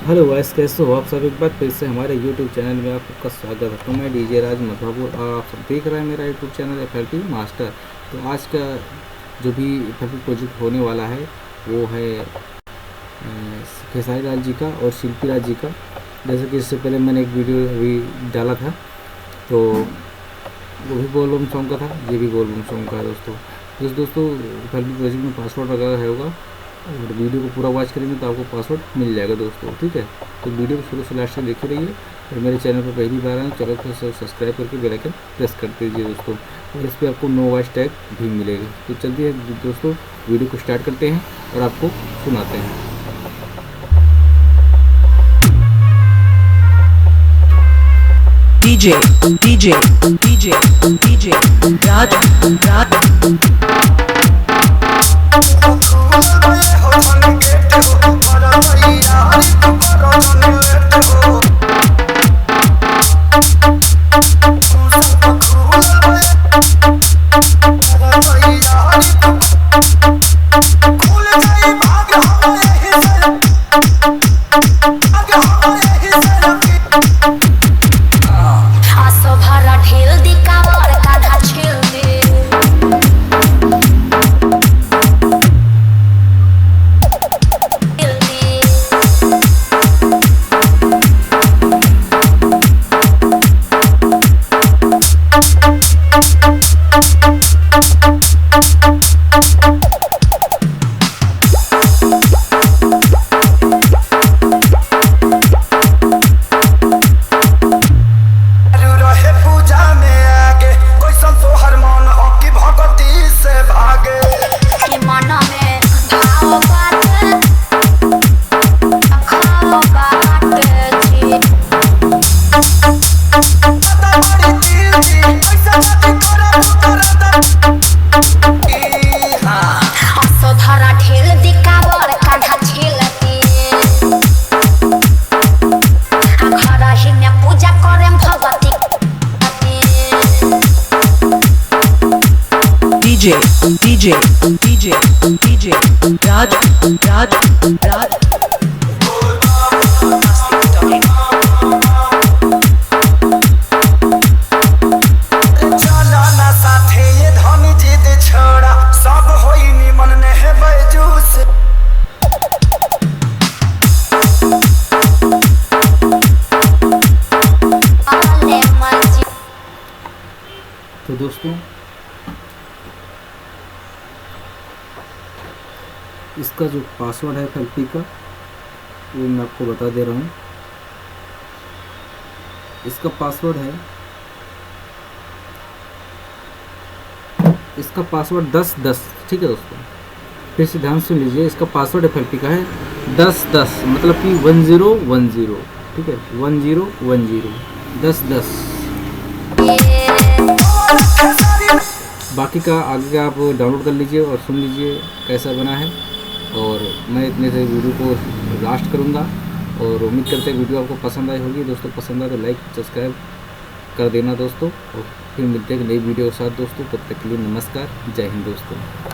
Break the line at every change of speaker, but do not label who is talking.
Hello guys, कैसे हो आप सब। एक बार फिर से हमारे यूट्यूब चैनल में आपका स्वागत है। तो मैं डीजे राज मधुपुर और आप सब देख रहे हैं मेरा यूट्यूब चैनल FLP मास्टर। तो आज का जो भी FLP प्रोजेक्ट होने वाला है वो है खेसारी लाल जी का और शिल्पी राज जी का। जैसे कि इससे पहले मैंने एक वीडियो अभी डाला था, तो वो भी बोलबम सॉन्ग का था, ये भी बोलबम सॉन्ग का है दोस्तों। FLP प्रोजेक्ट में पासवर्ड वगैरह है होगा, और वीडियो को पूरा वॉच करेंगे तो आपको पासवर्ड मिल जाएगा दोस्तों, ठीक है। तो वीडियो को शुरू से लास्ट तक देखते रहिए, और मेरे चैनल पर पहली बार आए चैनल को सब्सक्राइब करके बेल आइकन प्रेस कर दीजिए दोस्तों, और इस पर आपको नो वॉच टैग भी मिलेगा। तो चलिए दोस्तों वीडियो को स्टार्ट करते हैं और आपको सुनाते हैं।
DJ Raj DJ Raj
तो दोस्तों इसका जो पासवर्ड है FLP का वो मैं आपको बता दे रहा हूँ। इसका पासवर्ड 1010, ठीक है दोस्तों। फिर से ध्यान सुन लीजिए, इसका पासवर्ड FLP का है 1010, मतलब कि 1010, ठीक है, 1010 1010। बाकी का आगे का आप डाउनलोड कर लीजिए और सुन लीजिए कैसा बना है। और मैं इतने से वीडियो को लास्ट करूँगा, और उम्मीद करते हैं वीडियो आपको पसंद आई होगी दोस्तों। पसंद आए तो लाइक सब्सक्राइब कर देना दोस्तों, और फिर मिलते हैं नई वीडियो के साथ दोस्तों। तब तक के लिए नमस्कार, जय हिंद दोस्तों।